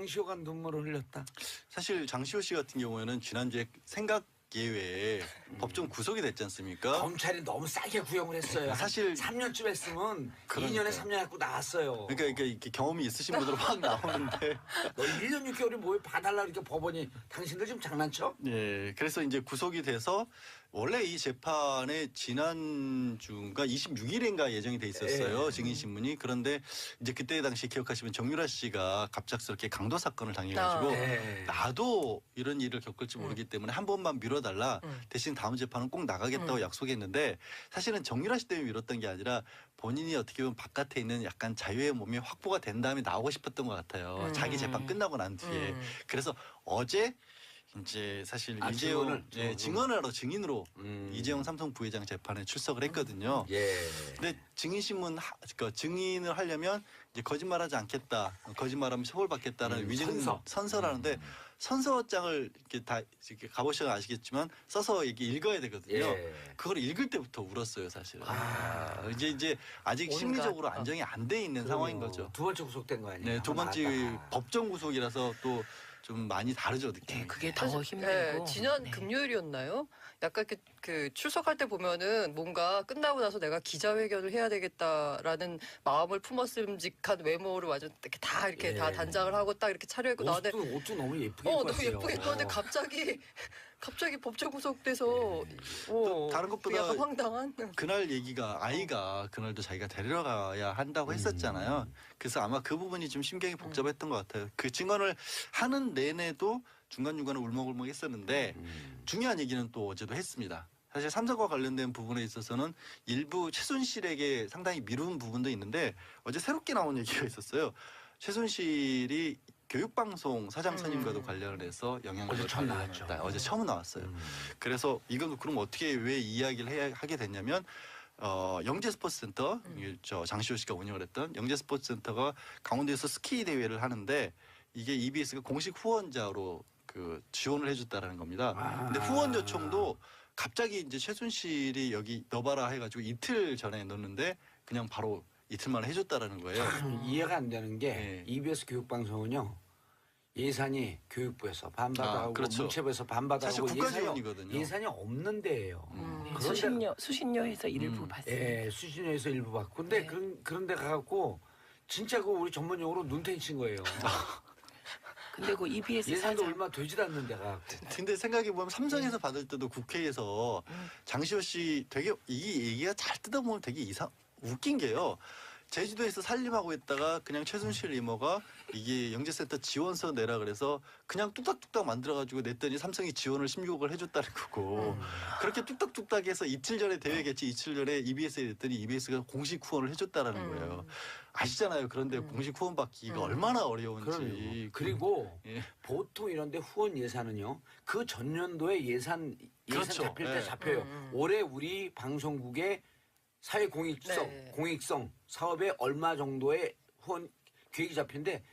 장시호가 눈물을 흘렸다. 사실 장시호 씨 같은 경우에는 지난주에 생각 예외에 법정 구속이 됐지 않습니까? 검찰이 너무 싸게 구형을 했어요. 사실 3년쯤 했으면 그러니까요. 2년에 3년 갖고 나왔어요. 그러니까 이렇게 경험이 있으신 분들은 막 나오는데 너 1년 6개월이 뭐에 봐달라 이렇게 법원이 당신들 지금 장난쳐? 예, 그래서 이제 구속이 돼서 원래 이 재판에 지난주가 26일인가 예정이 돼 있었어요. 예. 증인 신문이. 그런데 이제 그때 당시 기억하시면 정유라 씨가 갑작스럽게 강도 사건을 당해가지고 예. 나도 이런 일을 겪을지 모르기 때문에 한 번만 미뤄달라. 대신 다음 재판은 꼭 나가겠다고 약속했는데 사실은 정유라 씨 때문에 미뤘던 게 아니라 본인이 어떻게 보면 바깥에 있는 약간 자유의 몸이 확보가 된 다음에 나오고 싶었던 것 같아요. 자기 재판 끝나고 난 뒤에. 그래서 어제 이제 사실 이재용 증언하러 증인으로 이재용 삼성 부회장 재판에 출석을 했거든요. 예. 근데 증인 신문 그러니까 증인을 하려면 이제 거짓말하지 않겠다, 거짓말하면 처벌받겠다는 위증 선서라는데 선서장을 이렇게 다 이렇게 가보시면 아시겠지만 써서 이렇게 읽어야 되거든요. 예. 그걸 읽을 때부터 울었어요, 사실은. 이제 아직 심리적으로 안정이 안 돼 있는 상황인 거죠. 두 번째 구속된 거 아니에요? 네, 두 번째 맞다. 법정 구속이라서 또 좀 많이 다르죠, 느낌이. 네, 그게 더 힘들고. 지난 네. 금요일이었나요? 약간 그 출석할 때 보면은 뭔가 끝나고 나서 내가 기자회견을 해야 되겠다라는 마음을 품었음직한 외모를 완전 이렇게 다 이렇게 예. 다 단장을 하고 딱 이렇게 차려입고 나왔는데 옷도 너무 예쁘게 너무 입었어요. 예쁘게 입었는데 갑자기 법정 구속돼서 또 다른 것보다 약간 황당한. 그날 얘기가 아이가 그날도 자기가 데리러 가야 한다고 했었잖아요. 그래서 아마 그 부분이 좀 심경이 복잡했던 것 같아요. 그 증언을 하는 내내도 중간중간에 울먹울먹 했었는데 중요한 얘기는 또 어제도 했습니다. 사실 삼성과 관련된 부분에 있어서는 일부 최순실에게 상당히 미룬 부분도 있는데 어제 새롭게 나온 얘기가 있었어요. 최순실이 교육방송 사장 선임과도 관련을 해서 영향력을 어제 처음 나왔죠. 어제 처음 나왔어요. 그래서 이건 그럼 어떻게 왜 이야기를 하게 됐냐면 영재스포츠센터 저 장시호 씨가 운영을 했던 영재스포츠센터가 강원도에서 스키 대회를 하는데 이게 EBS가 공식 후원자로 그 지원을 해줬다라는 겁니다. 근데 후원 요청도 갑자기 이제 최순실이 여기 넣어봐라 해가지고 이틀 전에 넣었는데 그냥 바로 이틀 만에 해줬다라는 거예요. 참 이해가 안 되는 게 네. EBS 교육방송은요. 예산이 교육부에서 반받아가고 그렇죠. 문체부에서 반받아가고 사실 국가 지원이거든요. 예산이 없는 데예요. 수신료에서 일부 받습니다. 예, 수신료에서 일부 받고 근데 네. 그런 데 가갖고 진짜 그 우리 전문용어로 눈탱이 친 거예요. 근데 그 EBS 예산도 사장 얼마 되지도 않는 데 가갖고. 근데 생각해보면 삼성에서 받을 때도 국회에서 장시호 씨 되게 이 얘기가 잘 뜯어보면 되게 웃긴 게요. 제주도에서 살림하고 있다가 그냥 최순실 이모가 이게 영재센터 지원서 내라 그래서 그냥 뚝딱뚝딱 만들어가지고 냈더니 삼성이 지원을 16억을 해줬다는 거고 그렇게 뚝딱뚝딱 해서 이틀 전에 대회 개최 이틀 전에 EBS에 냈더니 EBS가 공식 후원을 해줬다라는 거예요. 아시잖아요. 그런데 공식 후원 받기가 얼마나 어려운지. 그리고 예. 보통 이런데 후원 예산은요. 그 전년도에 예산 그렇죠. 잡힐 때 예. 잡혀요. 올해 우리 방송국의 사회 공익성 사업에 얼마 정도의 후원 계획이 잡힌데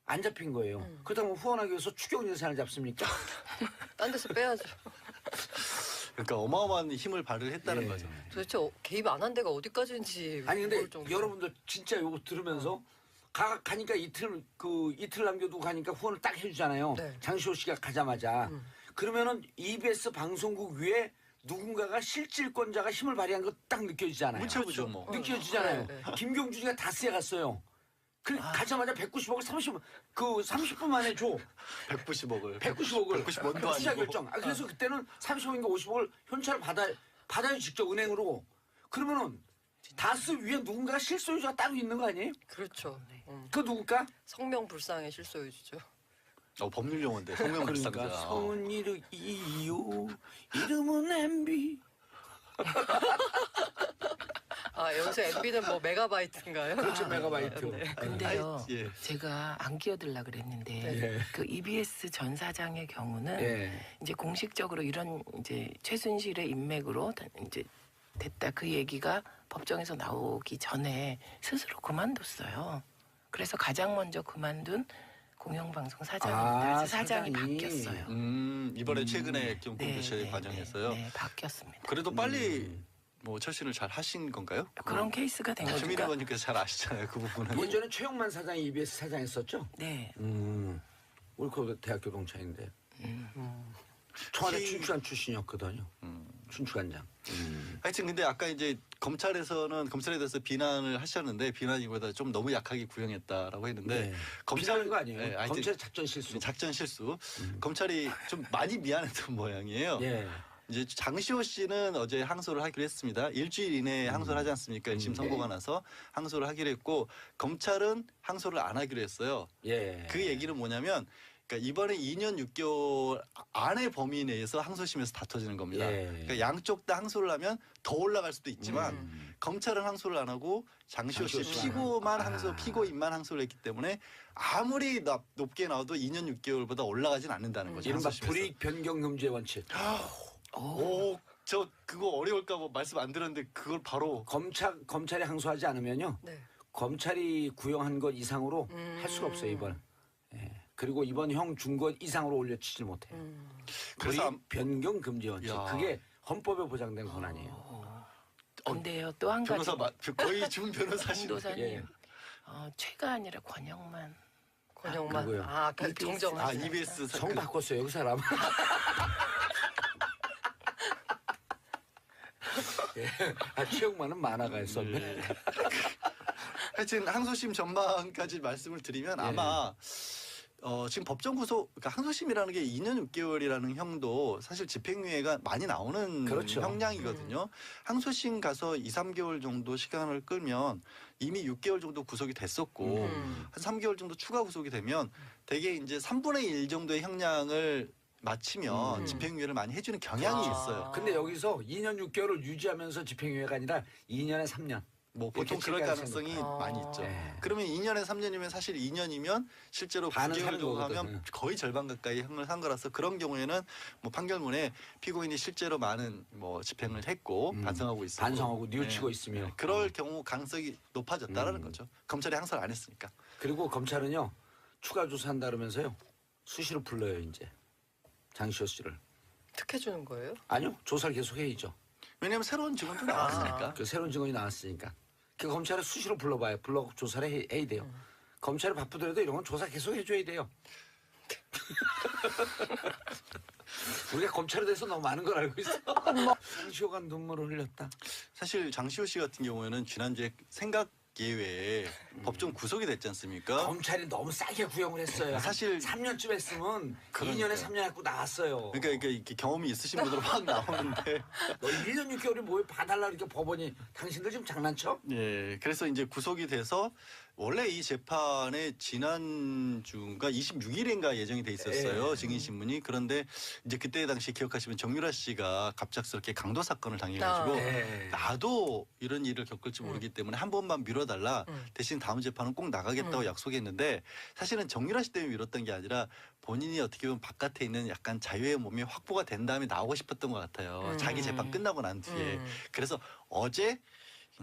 안 잡힌 거예요. 그렇다면 후원하기 위해서 추경 예산을 잡습니까? 딴 데서 빼야죠. 그러니까 어마어마한 힘을 발휘했다는 예. 거죠. 도대체 개입 안 한 데가 어디까지인지. 아니 근데 모를 정도로. 여러분들 진짜 요거 들으면서 가니까 이틀 남겨두고 가니까 후원을 딱 해주잖아요. 네. 장시호 씨가 가자마자 그러면은 EBS 방송국 위에 누군가가 실질권자가 힘을 발휘한 거 딱 느껴지잖아요. 문체부죠 뭐. 느껴지잖아요. 네, 김경준이가 다스에 갔어요. 가자마자 190억을 30분 만에 줘. 190억을. 190억을 190원도 투자 아니고. 결정. 그래서 그때는 30억인가 50억을 현찰을 받아요 직접 은행으로. 그러면은 다스 위에 누군가 실소유자가 따로 있는 거 아니에요? 그렇죠. 그 누굴까? 성명불상의 실소유주죠. 법률 용어인데 성명불상자. 그러니까 성은 이요 이름은 MB. 여기서 MB는 뭐 메가바이트인가요? 그렇죠 메가바이트. 네. 근데요, 예. 제가 안 끼어들라 그랬는데 네. 그 EBS 전 사장의 경우는 예. 이제 공식적으로 이런 이제 최순실의 인맥으로 이제 됐다 그 얘기가 법정에서 나오기 전에 스스로 그만뒀어요. 그래서 가장 먼저 그만둔 공영방송 사장입니다. 사장이 바뀌었어요. 이번에 최근에 좀 공개체 과정에서요. 네, 바뀌었습니다. 그래도 빨리 뭐 철신을 잘 하신 건가요? 그런 케이스가 된 최민희 거니까. 의원님께서 잘 아시잖아요. 그 부분은. 예전에 최영만 사장이 EBS 사장했었죠. 네. 우리 대학교 동창인데 청와대 춘추관 출신이었거든요. 춘추관장. 하여튼 근데 아까 이제 검찰에 대해서 비난을 하셨는데 비난이보다 좀 너무 약하게 구형했다라고 했는데 네. 검찰 비난한 거 아니에요? 네, 하여튼 검찰 작전 실수. 작전 실수. 검찰이 좀 많이 미안했던 모양이에요. 예. 이제 장시호 씨는 어제 항소를 하기로 했습니다. 일주일 이내에 항소를 하지 않습니까? 1심 선고가 나서 항소를 하기로 했고 검찰은 항소를 안 하기로 했어요. 예. 그 얘기는 뭐냐면 그러니까 이번에 2년 6개월 안의 범위 내에서 항소심에서 다퉈지는 겁니다. 예. 그러니까 양쪽 다 항소를 하면 더 올라갈 수도 있지만 검찰은 항소를 안 하고 장시호 씨 장시호 씨만 피고만 하고. 항소, 피고인만 항소를 했기 때문에 아무리 높게 나와도 2년 6개월보다 올라가진 않는다는 거죠. 이른바 항소심에서. 불이익 변경 금지의 원칙. 오, 저 그거 어려울까 봐 말씀 안 드렸는데 그걸 바로 검찰이 항소하지 않으면요. 네. 검찰이 구형한 것 이상으로 할 수가 없어요 이번. 예. 그리고 이번 형 준 것 이상으로 올려치질 못해요. 그래서 불이익 변경 금지 원칙. 야. 그게 헌법에 보장된 권한이에요. 근데요 또 한 가지 거의 준 변호사신. 강도사님 예. 최가 아니라 권영만 권영만. 그거요. 아, 그 EBS. 정정. 아 EBS 성 바꿨어요 그 사람. 예. 최영만은 만화가였었네. 하여튼 항소심 전망까지 말씀을 드리면 아마 지금 법정 구속, 그러니까 항소심이라는 게 2년 6개월이라는 형도 사실 집행유예가 많이 나오는 그렇죠. 형량이거든요. 항소심 가서 2, 3개월 정도 시간을 끌면 이미 6개월 정도 구속이 됐었고 한 3개월 정도 추가 구속이 되면 대개 이제 3분의 1 정도의 형량을 마치면 집행유예를 많이 해주는 경향이 아. 있어요. 근데 여기서 2년 6개월을 유지하면서 집행유예가 아니라 2년에 3년. 뭐 보통 이렇게 그럴 체계가 가능성이 생겼다. 많이 있죠. 네. 그러면 2년에 3년이면 사실 2년이면 실제로 반은 9개월 사는 정도 거거든. 하면 거의 절반 가까이 형을 산 거라서 그런 경우에는 뭐 판결문에 피고인이 실제로 많은 뭐 집행을 했고 반성하고 있고 반성하고 뉘우치고 있으며. 그럴 경우 가능성이 높아졌다라는 거죠. 검찰이 항소를 안 했으니까. 그리고 검찰은요 추가 조사한다 그러면서요 수시로 불러요 이제 장시호 씨를. 특혜 주는 거예요? 아니요 조사를 계속 해야죠. 왜냐하면 새로운 증언도 나왔으니까. 그 새로운 증언이 나왔으니까. 그 검찰을 수시로 불러봐요. 불러 조사를 해야 돼요. 검찰이 바쁘더라도 이런 건 조사 계속 해줘야 돼요. 우리가 검찰에 대해서 너무 많은 걸 알고 있어. 장시호가 눈물을 흘렸다. 사실 장시호 씨 같은 경우에는 지난주에 생각 예외에 법정 구속이 됐지 않습니까? 검찰이 너무 싸게 구형을 했어요. 사실 3년쯤 했으면 그러니까요. 2년에 3년 했고 나왔어요. 그러니까 이렇게 경험이 있으신 분들은 막 나오는데 너 1년 6개월이 뭐에 봐달라 이렇게 법원이 당신들 지금 장난쳐? 예, 그래서 이제 구속이 돼서 원래 이 재판에 지난주가 26일인가 예정이 돼 있었어요. 예. 증인 신문이. 그런데 이제 그때 당시 기억하시면 정유라 씨가 갑작스럽게 강도 사건을 당해가지고 예. 나도 이런 일을 겪을지 모르기 때문에 한 번만 미뤄달라. 대신 다음 재판은 꼭 나가겠다고 약속했는데 사실은 정유라 씨 때문에 미뤘던 게 아니라 본인이 어떻게 보면 바깥에 있는 약간 자유의 몸이 확보가 된 다음에 나오고 싶었던 것 같아요. 자기 재판 끝나고 난 뒤에. 그래서 어제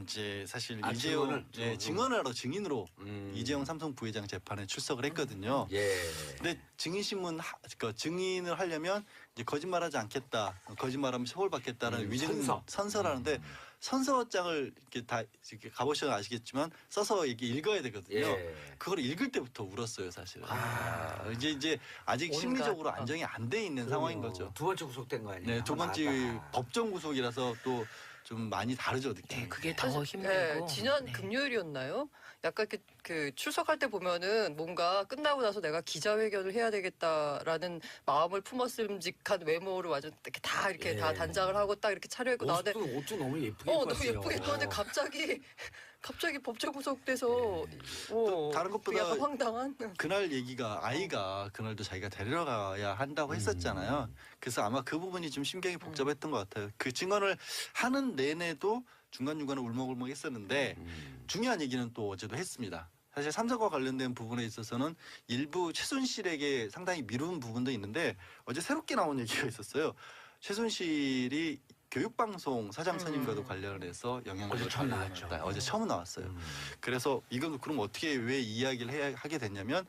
이제 사실 이재용 증언을 하러 증인으로 이재용 삼성 부회장 재판에 출석을 했거든요. 예. 근데 증인 신문 그러니까 증인을 하려면 이제 거짓말하지 않겠다, 거짓말하면 처벌받겠다는 위증 선서라는데 선서장을 이렇게 다 이렇게 가보시면 아시겠지만 써서 이렇게 읽어야 되거든요. 예. 그걸 읽을 때부터 울었어요, 사실은. 이제 아직 온갖, 심리적으로 안정이 안 돼 있는 상황인 거죠. 두 번째 구속된 거 아니에요? 네, 두 번째 맞다. 법정 구속이라서 또 좀 많이 다르죠, 느낌이. 네, 그게 더 사실, 힘들고 지난 네. 금요일이었나요? 약간 그 출석할 때 보면은 뭔가 끝나고 나서 내가 기자회견을 해야 되겠다라는 마음을 품었음직한 외모로 완전 이렇게 다 이렇게 예. 다 단장을 하고 딱 이렇게 차려입고 나왔는데 옷도 너무 예쁘게 너무 입었어요. 예쁘게 입었는데 갑자기 법정 구속돼서 또 다른 것보다 약간 황당한. 그날 얘기가 아이가 그날도 자기가 데려가야 한다고 했었잖아요. 그래서 아마 그 부분이 좀 심경이 복잡했던 것 같아요. 그 증언을 하는 내내도 중간중간에 울먹울먹 했었는데 중요한 얘기는 또 어제도 했습니다. 사실 삼성과 관련된 부분에 있어서는 일부 최순실에게 상당히 미룬 부분도 있는데 어제 새롭게 나온 얘기가 있었어요. 최순실이 교육방송 사장 선임과도 관련해서 영향을 어제 처음 나왔죠. 어제 처음 나왔어요. 그래서 이건 그럼 어떻게 왜 이야기를 하게 됐냐면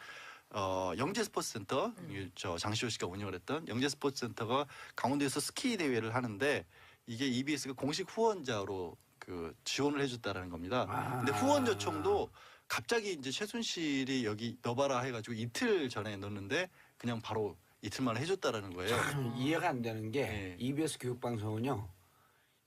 영재 스포츠센터 저 장시호 씨가 운영을 했던 영재 스포츠센터가 강원도에서 스키 대회를 하는데 이게 EBS가 공식 후원자로 그 지원을 해줬다라는 겁니다. 근데 후원 요청도 갑자기 이제 최순실이 여기 넣어봐라 해가지고 이틀 전에 넣었는데 그냥 바로 이틀 만에 해줬다라는 거예요. 참 이해가 안 되는 게 네. EBS 교육방송은요.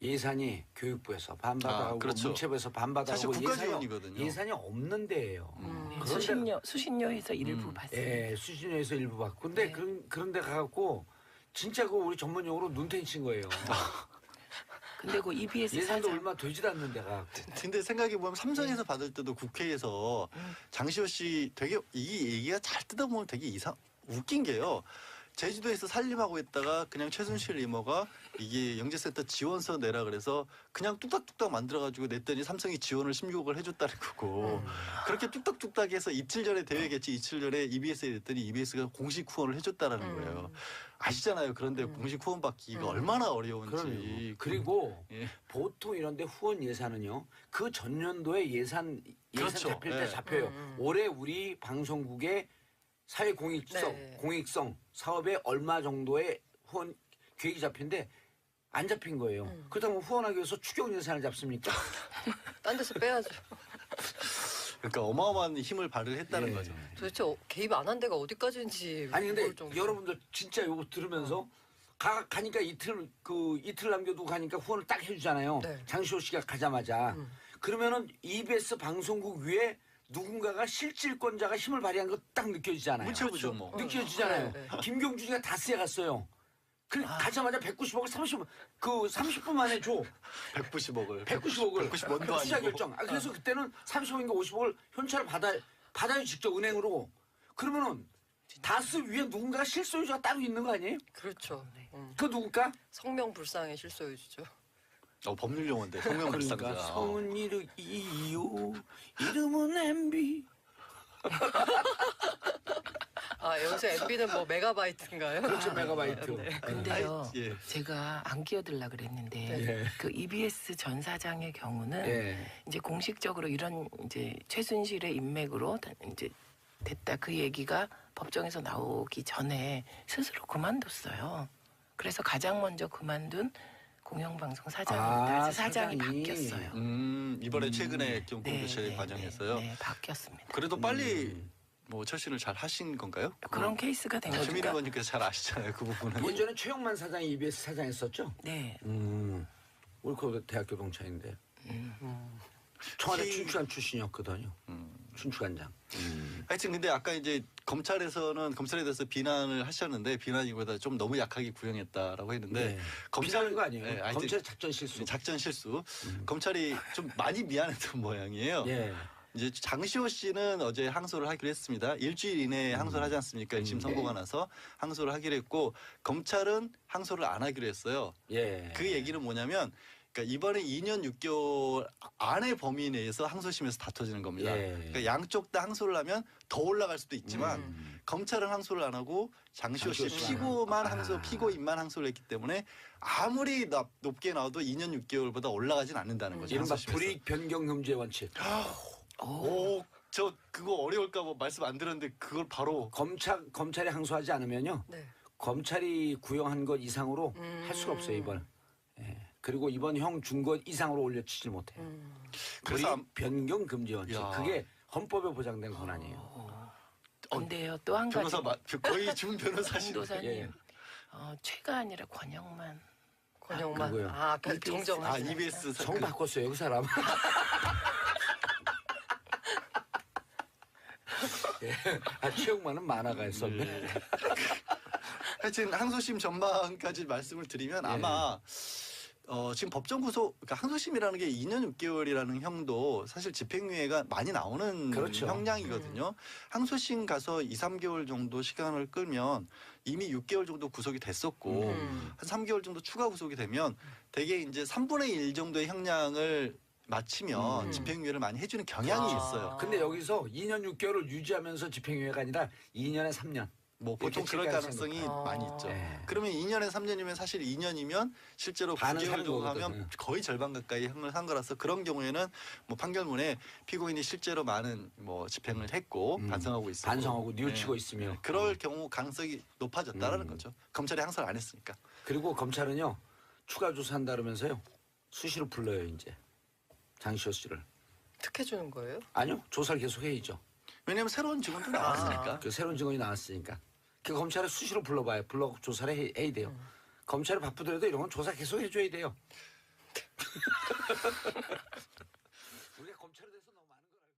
예산이 교육부에서 반받아가고 그렇죠. 문체부에서 반받아가고 사실 국가 지원이거든요. 예산이 없는 데예요. 네, 그런데 수신료에서 일부 받습니다. 예, 수신료에서 일부 받고 근데 네. 그런 데 가갖고 진짜 그 우리 전문용어로 눈탱이 친 거예요. 근데 그 EBS 예산도 사장 얼마 되지도 않는 데가 근데 생각해 보면 삼성에서 받을 때도 국회에서 장시호 씨 되게 이 얘기가 잘 뜯어보면 되게 웃긴 게요. 제주도에서 살림하고 있다가 그냥 최순실 이모가 이게 영재센터 지원서 내라 그래서 그냥 뚝딱뚝딱 만들어가지고 냈더니 삼성이 지원을 16억을 해줬다는 거고 그렇게 뚝딱뚝딱 해서 이틀 전에 대회 개최 이틀 전에 EBS에 냈더니 EBS가 공식 후원을 해줬다라는 거예요. 아시잖아요. 그런데 공식 후원 받기가 얼마나 어려운지. 그리고 예. 보통 이런데 후원 예산은요 그 전년도에 예산 그렇죠. 잡힐 때 예. 잡혀요. 올해 우리 방송국의 사회 공익성 사업에 얼마 정도의 후원 계획이 잡힌데 안 잡힌 거예요. 그렇다면 후원하기 위해서 추경 예산을 잡습니까? 딴 데서 빼야죠. 그러니까 어마어마한 힘을 발휘했다는 예. 거죠. 도대체 개입 안 한 데가 어디까지인지. 아니 근데 모를 정도로. 여러분들 진짜 이거 들으면서 가니까 이틀 남겨두고 가니까 후원을 딱 해주잖아요. 네. 장시호 씨가 가자마자 그러면은 EBS 방송국 위에 누군가가 실질권자가 힘을 발휘한 거 딱 느껴지잖아요. 문체부죠 뭐. 느껴지잖아요. 네, 김경준이가 다스에 갔어요. 가자마자 190억을 30분 만에 줘. 190억을. 190억을. 190원도 투자 아니고. 결정. 그래서 그때는 30억인가 50억을 현찰을 받아요 직접 은행으로. 그러면은 다스 위에 누군가 실소유자가 따로 있는 거 아니에요? 그렇죠. 그 누굴까? 성명불상의 실소유주죠. 법률 용어인데 성명불상자. 그러니까 성은 이유 이름은 MB. 아 여기서 MB는 뭐 메가바이트인가요? 그렇죠 메가바이트. 네. 근데요, 아이, 예. 제가 안 끼어들라 그랬는데 예. 그 EBS 전 사장의 경우는 예. 이제 공식적으로 이런 이제 최순실의 인맥으로 이제 됐다 그 얘기가 법정에서 나오기 전에 스스로 그만뒀어요. 그래서 가장 먼저 그만둔 공영방송 사장입니다. 그래서 사장이 바뀌었어요. 이번에 최근에 좀 네, 공교체 네, 과정에서요. 네, 바뀌었습니다. 그래도 빨리 뭐 철신을 잘 하신 건가요? 그런 케이스가 된 거죠. 최민희 의원님께서 잘 아시잖아요 그 부분은. 예전에 최영만 사장이 EBS 사장했었죠. 네. 우리 그 대학교 동창인데. 청와대 춘추관 출신이었거든요. 춘추관장. 하여튼 근데 아까 이제 검찰에서는 검찰에 대해서 비난을 하셨는데 비난이보다 좀 너무 약하게 구형했다라고 했는데 네. 검찰 비난한 거 아니에요. 네, 하여튼 검찰 작전 실수. 작전 실수. 검찰이 좀 많이 미안했던 모양이에요. 예. 이제 장시호 씨는 어제 항소를 하기로 했습니다. 일주일 이내에 항소를 하지 않습니까? 1심 선고가 나서 항소를 하기로 했고 검찰은 항소를 안 하기로 했어요. 예. 그 얘기는 뭐냐면 그러니까 이번에 2년 6개월 안의 범위 내에서 항소심에서 다퉈지는 겁니다. 예. 그러니까 양쪽 다 항소를 하면 더 올라갈 수도 있지만 검찰은 항소를 안 하고 장시호 씨 장시호 씨만 피고만 하고. 항소, 피고인만 항소를 했기 때문에 아무리 높게 나와도 2년 6개월보다 올라가진 않는다는 거죠. 이른바 항소심에서. 불이익 변경 금지의 원칙. 오, 저 그거 어려울까 봐 말씀 안 드렸는데 그걸 바로 검찰이 항소하지 않으면요. 네. 검찰이 구형한 것 이상으로 할 수가 없어요 이번. 예. 그리고 이번 형 준 것 이상으로 올려치질 못해요. 그래서 불이익 변경 금지 원칙. 야. 그게 헌법에 보장된 권한이에요. 근데요, 또 한 가지 변호사 거의 준 변호사신. 변도사님 예. 최가 아니라 권영만. 권영만. 그거요. 아, 그 EBS. 정정. 아 EBS 성 바꿨어요 그 사람. 예. 최영만은 만화가 했었네. 하여튼 항소심 전망까지 말씀을 드리면 아마 지금 법정 구속, 그러니까 항소심이라는 게 2년 6개월이라는 형도 사실 집행유예가 많이 나오는 그렇죠. 형량이거든요. 항소심 가서 2, 3개월 정도 시간을 끌면 이미 6개월 정도 구속이 됐었고 한 3개월 정도 추가 구속이 되면 대개 이제 3분의 1 정도의 형량을 마치면 집행유예를 많이 해주는 경향이 있어요. 근데 여기서 2년 6개월을 유지하면서 집행유예가 아니라 2년에 3년. 뭐 보통 이렇게 그럴 체크할 가능성이 생각. 많이 있죠. 네. 그러면 2년에 3년이면 사실 2년이면 실제로 반은 9개월 사는 정도 거거든요. 하면 거의 절반 가까이 형을 한 거라서 그런 경우에는 뭐 판결문에 피고인이 실제로 많은 뭐 집행을 했고 반성하고 있었고 반성하고 뉘우치고 있으며. 그럴 경우 가능성이 높아졌다라는 거죠. 검찰이 항소를 안 했으니까. 그리고 검찰은요 추가 조사한다 그러면서요 수시로 불러요 이제 장시호 씨를 특혜 주는 거예요? 아니요, 조사를 계속 해야죠. 왜냐하면 새로운 직원도 나왔으니까. 그 새로운 증언이 나왔으니까. 그 검찰에 수시로 불러봐요. 불러 조사를 해야 돼요. 검찰이 바쁘더라도 이런 건 조사 계속 해줘야 돼요. 우리가 검찰에 대해서 너무 많은 걸 알고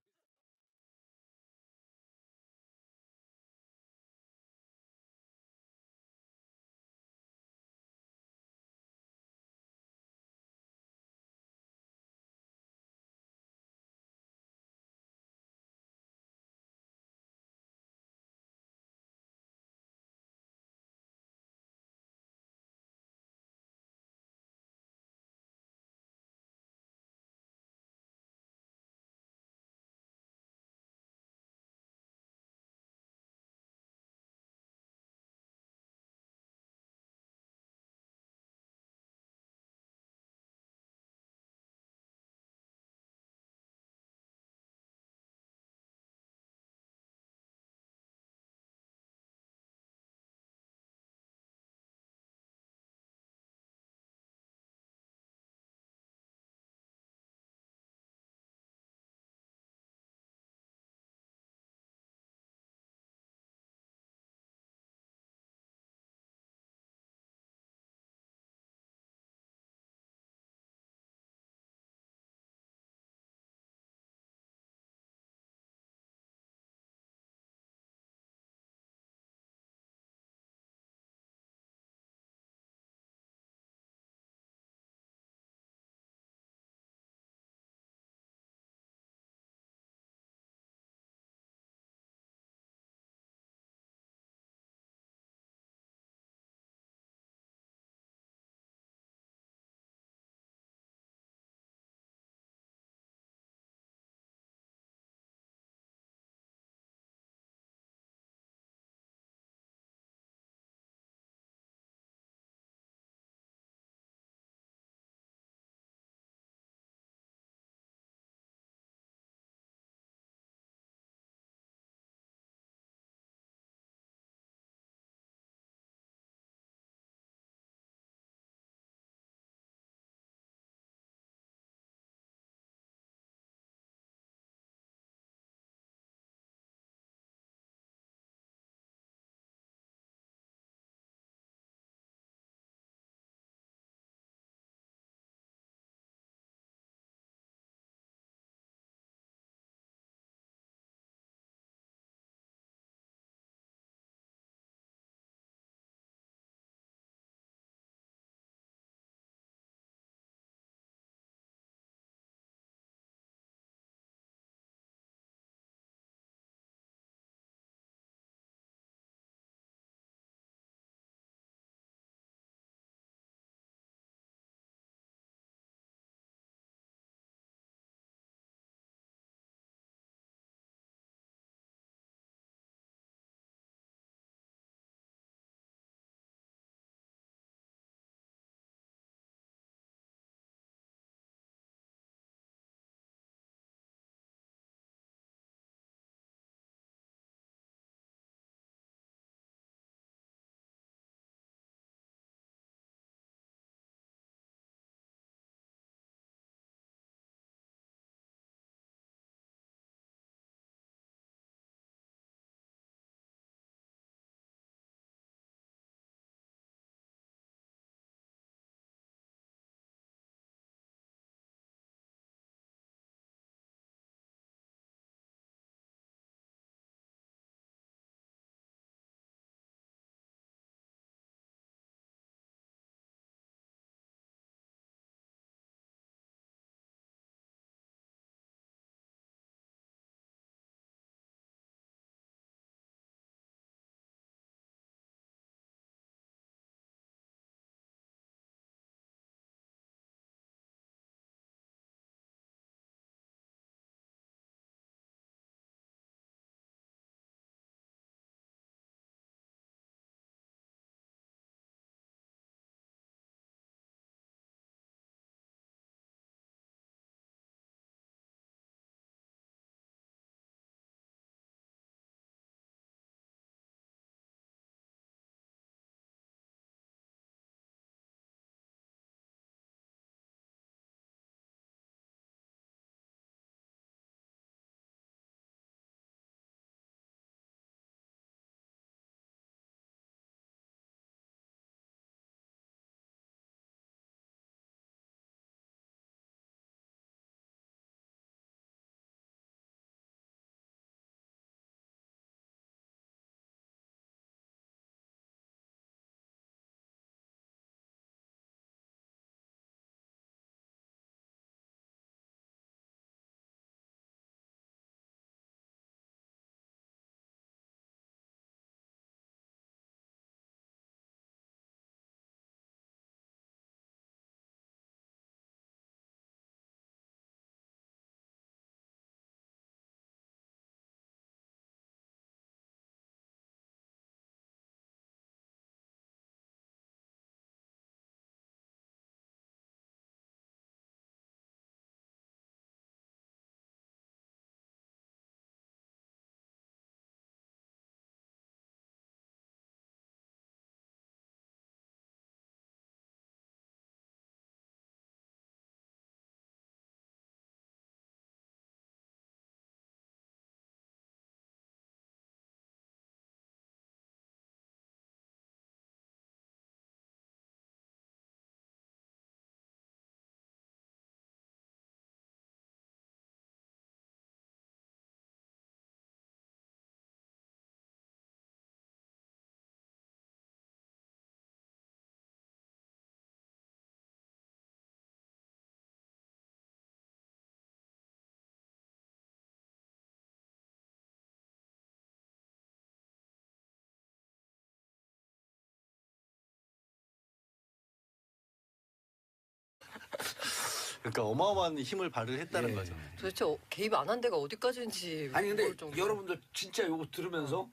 그러니까 어마어마한 힘을 발휘했다는 예. 거죠. 도대체 개입 안 한 데가 어디까지인지 아니 근데 모를 정도로. 여러분들 진짜 요거 들으면서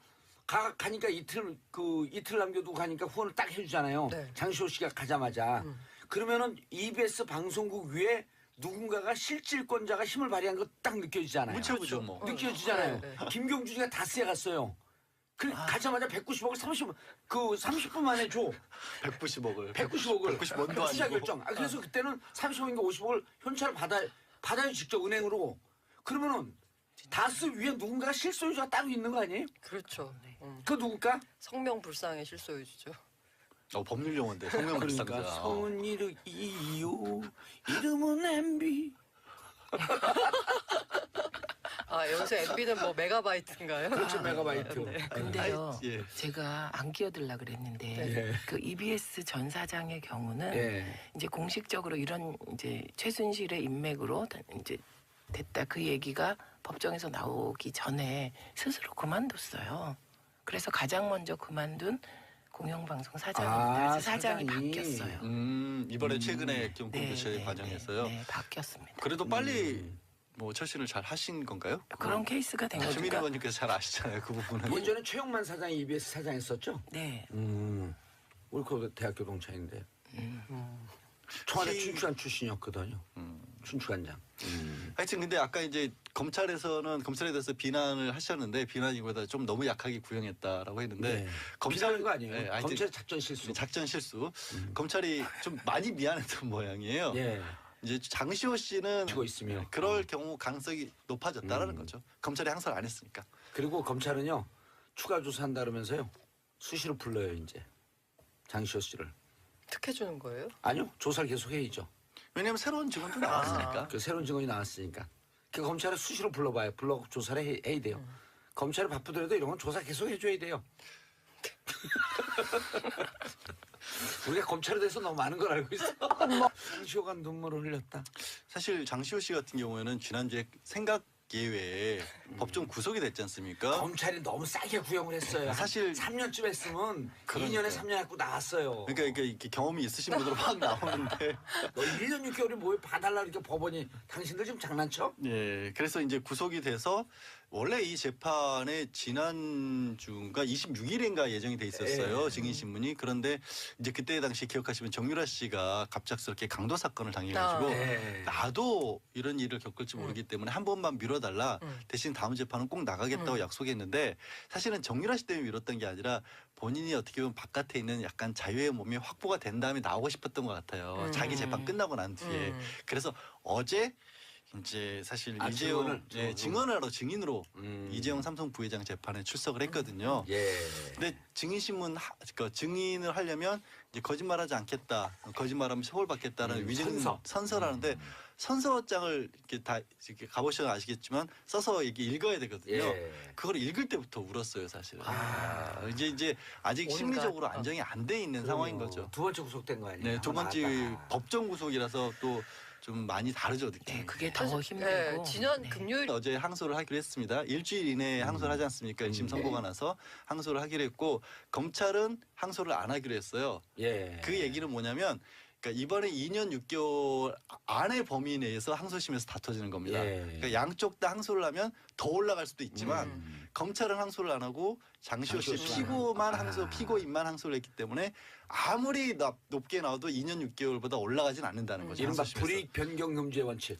가니까 이틀 남겨두고 가니까 후원을 딱 해주잖아요. 네. 장시호 씨가 가자마자 그러면은 EBS 방송국 위에 누군가가 실질권자가 힘을 발휘한 거 딱 느껴지잖아요. 문체부죠 뭐. 느껴지잖아요. 네, 김경준이가 다스에 갔어요. 가자마자 190억을 30분 만에 줘. 190억을. 190억을. 190원도 투자 아니고. 결정. 그래서 그때는 30억인가 50억을 현찰을 받아요 직접 은행으로. 그러면은 다스 위에 누군가가 실소유자가 따로 있는 거 아니에요? 그렇죠. 그 누굴까? 성명불상의 실소유주죠. 법률 용어인데 성명불상자. 그러니까 성은 이유 이름은 MB. 여기서 MB는 뭐 메가바이트인가요? 그렇죠, 메가바이트. 네. 근데요, 아이, 예. 제가 안 끼어들라 그랬는데 네. 그 EBS 전 사장의 경우는 예. 이제 공식적으로 이런 이제 최순실의 인맥으로 이제 됐다 그 얘기가 법정에서 나오기 전에 스스로 그만뒀어요. 그래서 가장 먼저 그만둔 공영방송 사장입니다. 그래서 사장이 사장이. 바뀌었어요. 이번에 최근에 좀 네, 공교체 네, 과정에서요. 네, 바뀌었습니다. 그래도 빨리 뭐 철신을 잘 하신 건가요? 그런 케이스가 된 거죠. 주민 그러니까 의원님께서 잘 아시잖아요 그 부분은. 예전에 최영만 사장이 EBS 사장했었죠. 네. 우리 그 대학교 동창인데. 청와대 춘추관 출신이었거든요. 춘추관장. 하여튼 근데 아까 이제 검찰에서는 검찰에 대해서 비난을 하셨는데 비난이보다 좀 너무 약하게 구형했다라고 했는데 네. 검찰 비난한 거 아니에요? 네, 하여튼 검찰의 작전 실수. 작전 실수. 검찰이 좀 많이 미안했던 모양이에요. 예. 이제 장시호 씨는 지고 있으며. 그럴 경우 가능성이 높아졌다라는 거죠. 검찰이 항소를 안 했으니까. 그리고 검찰은요 추가 조사한다 그러면서요 수시로 불러요 이제 장시호 씨를. 특혜 주는 거예요? 아니요 조사를 계속 해야죠. 왜냐하면 새로운 증언도 나왔으니까. 그 새로운 증언이 나왔으니까. 그 검찰을 수시로 불러봐요. 불러 조사를 해야 돼요. 검찰이 바쁘더라도 이런 건 조사 계속 해줘야 돼요. 우리가 검찰에 대해서 너무 많은 걸 알고 있어. 장시호가 눈물을 흘렸다. 사실 장시호 씨 같은 경우에는 지난주에 생각 예외에 법정 구속이 됐지 않습니까? 검찰이 너무 싸게 구형을 했어요. 사실 3년쯤 했으면 그러니까요. 2년에 3년 갖고 나왔어요. 그러니까 이렇게 경험이 있으신 분들은 확 나오는데. 너 1년 6개월이 뭐에 봐달라 이렇게 법원이 당신들 지금 장난쳐? 예, 그래서 이제 구속이 돼서 원래 이 재판에 지난주인가 26일인가 예정이 돼 있었어요. 예. 증인 신문이. 그런데 이제 그때 당시 기억하시면 정유라 씨가 갑작스럽게 강도 사건을 당해가지고 예. 나도 이런 일을 겪을지 모르기 때문에 한 번만 미뤄달라. 대신 다음 재판은 꼭 나가겠다고 약속했는데 사실은 정유라 씨 때문에 미뤘던 게 아니라 본인이 어떻게 보면 바깥에 있는 약간 자유의 몸이 확보가 된 다음에 나오고 싶었던 것 같아요. 자기 재판 끝나고 난 뒤에. 그래서 어제 이제 사실 이재용 증인으로 이재용 삼성 부회장 재판에 출석을 했거든요. 예. 근데 증인 신문 그러니까 증인을 하려면 이제 거짓말하지 않겠다, 거짓말하면 처벌받겠다는 위증 선서라는데 선서장을 이렇게 다 이렇게 가보시면 아시겠지만 써서 이렇게 읽어야 되거든요. 예. 그걸 읽을 때부터 울었어요, 사실은. 이제 아직 온갖, 심리적으로 안정이 안 돼 있는 상황인 거죠. 두 번째 구속된 거 아니에요? 네, 두 번째 맞다. 법정 구속이라서 또 좀 많이 다르죠, 느낌이. 네, 그게 더 사실, 힘들고. 지난 네. 금요일 어제 항소를 하기로 했습니다. 일주일 이내에 항소를 하지 않습니까? 1심 선고가 나서 항소를 하기로 했고 검찰은 항소를 안 하기로 했어요. 예. 그 얘기는 뭐냐면 그러니까 이번에 2년 6개월 안의 범위 내에서 항소심에서 다퉈지는 겁니다. 예. 그러니까 양쪽 다 항소를 하면 더 올라갈 수도 있지만 검찰은 항소를 안 하고 장시호 씨 장시호 씨만 피고만 피고인만 항소를 했기 때문에 아무리 높게 나와도 2년 6개월보다 올라가진 않는다는 거죠. 이른바 항소심에서. 불이익 변경 금지의 원칙.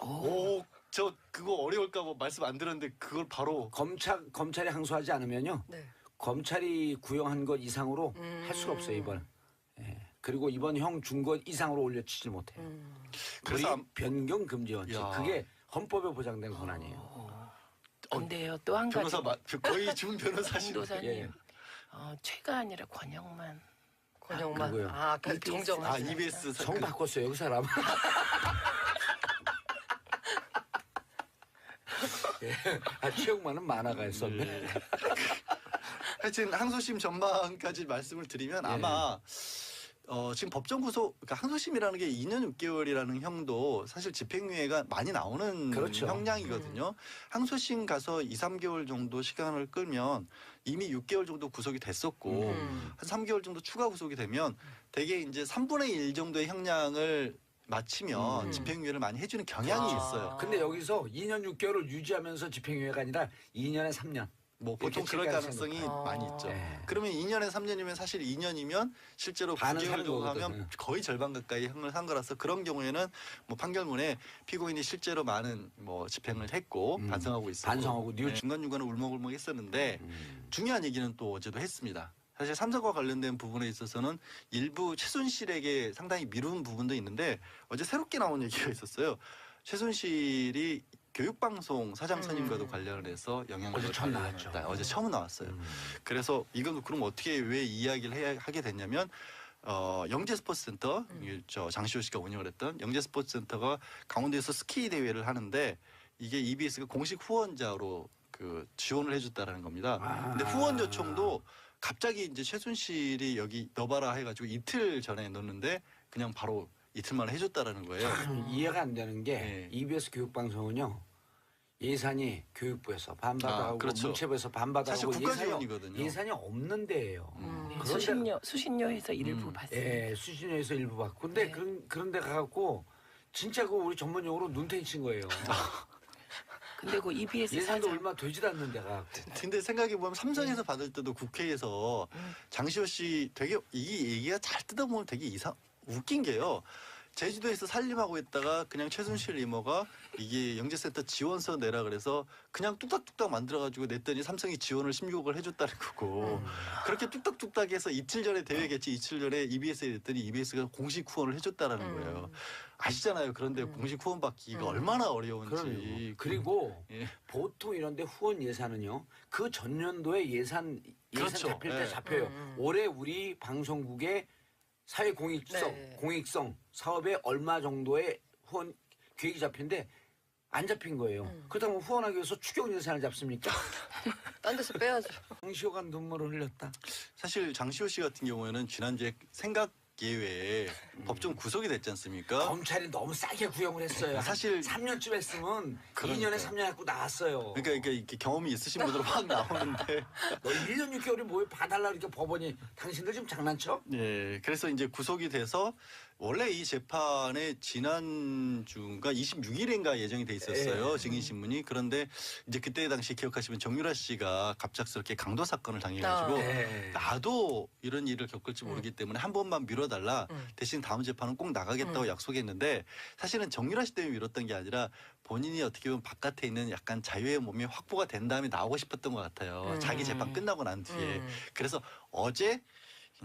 오, 저 그거 어려울까 봐 말씀 안 드렸는데 그걸 바로 검찰이 항소하지 않으면요. 네. 검찰이 구형한 것 이상으로 할 수가 없어요 이번. 예. 그리고 이번 형 준 것 이상으로 올려치지 못해요. 그래서 불이익 변경 금지 원칙. 야. 그게 헌법에 보장된 권한이에요. 근데요, 또 한 가지. 변호사 거의 준 변호사시네. 변호사님, 예. 최가 아니라 권영만. 권영만 누구요? 그 정정 아 EBS 성 바꿨어요 그 사람. 예. 최영만은 만화가 했었네. 네. 하여튼 항소심 전망까지 말씀을 드리면 아마 지금 법정 구속, 그러니까 항소심이라는 게 2년 6개월이라는 형도 사실 집행유예가 많이 나오는 그렇죠. 형량이거든요. 항소심 가서 2, 3개월 정도 시간을 끌면 이미 6개월 정도 구속이 됐었고 한 3개월 정도 추가 구속이 되면 대개 이제 3분의 1 정도의 형량을 마치면 집행유예를 많이 해주는 경향이 아. 있어요. 근데 여기서 2년 6개월을 유지하면서 집행유예가 아니라 2년에 3년. 뭐 보통 이렇게 그럴 체크할 가능성이 생각. 많이 있죠. 네. 그러면 2년에 3년이면 사실 2년이면 실제로 반은 9개월 사는 정도 거거든. 하면 거의 절반 가까이 한 거라서 그런 경우에는 뭐 판결문에 피고인이 실제로 많은 뭐 집행을 했고 반성하고 있었고 반성하고 뉘우치- 중간중간에 울먹울먹 했었는데 중요한 얘기는 또 어제도 했습니다. 사실 삼성과 관련된 부분에 있어서는 일부 최순실에게 상당히 미룬 부분도 있는데 어제 새롭게 나온 얘기가 있었어요. 최순실이 교육방송 사장선임과도 관련을 해서 영향을 어제 처음 나왔죠. 어제 처음 나왔어요. 그래서 이건 그럼 어떻게 왜 이야기를 하게 됐냐면 영재스포츠센터 저 장시호 씨가 운영을 했던 영재스포츠센터가 강원도에서 스키 대회를 하는데 이게 EBS가 공식 후원자로 그 지원을 해줬다라는 겁니다. 근데 후원 요청도 갑자기 이제 최순실이 여기 넣어봐라 해가지고 이틀 전에 넣었는데 그냥 바로 이틀 만에 해줬다라는 거예요. 참 이해가 안 되는 게 네. EBS 교육방송은요. 예산이 교육부에서 반받아가고 그렇죠. 문체부에서 반받아가고 사실 국가 지원이거든요. 예산이 없는 데예요. 수신료에서 일부 받습니다. 예, 수신료에서 일부 받고. 근데 네. 그런 데 가갖고 진짜 그 우리 전문용어로 눈탱이 친 거예요. 근데 그 EBS 예산도 사장 얼마 되지도 않는 데가. 근데 생각해 보면 삼성에서 받을 때도 국회에서 장시호 씨 되게 이 얘기가 잘 뜯어보면 되게 웃긴 게요. 제주도에서 살림하고 있다가 그냥 최순실 이모가 이게 영재센터 지원서 내라 그래서 그냥 뚝딱뚝딱 만들어가지고 냈더니 삼성이 지원을 16억을 해줬다는 거고 그렇게 뚝딱뚝딱 해서 이틀 전에 대회 개최 이틀 전에 EBS에 냈더니 EBS가 공식 후원을 해줬다라는 거예요. 아시잖아요. 그런데 공식 후원 받기가 얼마나 어려운지. 그리고 예. 보통 이런데 후원 예산은요. 그 전년도에 예산 그렇죠. 잡힐 때 예. 잡혀요. 올해 우리 방송국의 사회 네. 공익성 사업에 얼마 정도의 후원 계획이 잡힌데 안 잡힌 거예요. 그렇다면 후원하기 위해서 추경 예산을 잡습니까? 딴 데서 빼야죠. 장시호가 눈물을 흘렸다. 사실 장시호 씨 같은 경우에는 지난주에 생각 예외에 법정 구속이 됐지 않습니까? 검찰이 너무 싸게 구형을 했어요. 사실 3년쯤 했으면 그러니까요. 2년에 3년 갖고 나왔어요. 그러니까 이렇게 경험이 있으신 분들은 막 나오는데 너 1년 6개월이 뭘 봐달라 그러니까 법원이 당신들 지금 장난쳐? 예, 그래서 이제 구속이 돼서 원래 이 재판에 지난주가 26일인가 예정이 돼 있었어요. 증인 신문이. 그런데 이제 그때 당시 기억하시면 정유라 씨가 갑작스럽게 강도 사건을 당해가지고 네. 나도 이런 일을 겪을지 모르기 때문에 한 번만 미뤄달라. 대신 다음 재판은 꼭 나가겠다고 약속했는데 사실은 정유라 씨 때문에 미뤘던 게 아니라 본인이 어떻게 보면 바깥에 있는 약간 자유의 몸이 확보가 된 다음에 나오고 싶었던 것 같아요. 자기 재판 끝나고 난 뒤에. 그래서 어제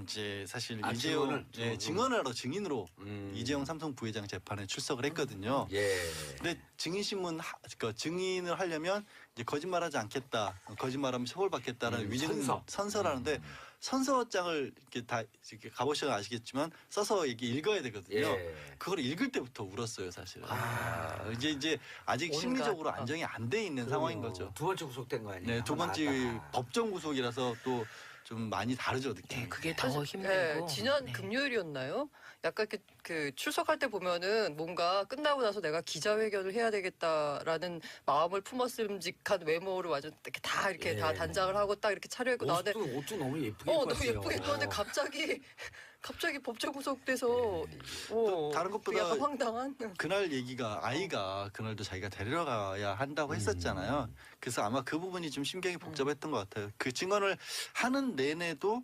이제 사실 이재용 증언을 하러 증인으로 이재용 삼성 부회장 재판에 출석을 했거든요. 예. 근데 증인 신문 그러니까 증인을 하려면 이제 거짓말하지 않겠다, 거짓말하면 처벌받겠다라는 위증 선서를 하는데 선서장을 이렇게 다 이렇게 가보시면 아시겠지만 써서 이렇게 읽어야 되거든요. 예. 그걸 읽을 때부터 울었어요, 사실은. 이제 아직 온갖, 심리적으로 안정이 안 돼 있는 상황인 거죠. 두 번째 구속된 거 아니에요? 네, 두 번째 맞다. 법정 구속이라서 또 좀 많이 다르죠, 느낌이. 네, 그게 더 사실, 힘들고. 지난 네. 금요일이었나요? 약간 그 출석할 때 보면은 뭔가 끝나고 나서 내가 기자회견을 해야 되겠다라는 마음을 품었음직한 외모를 완전 이렇게 다 이렇게 예. 다 단장을 하고 딱 이렇게 차려입고 나왔는데 옷도 너무 예쁘게 너무 입었어요. 예쁘게 입었는데 갑자기 법정 구속돼서 다른 것보다 약간 황당한. 그날 얘기가 아이가 그날도 자기가 데리러 가야 한다고 했었잖아요. 그래서 아마 그 부분이 좀 심경이 복잡했던 것 같아요. 그 증언을 하는 내내도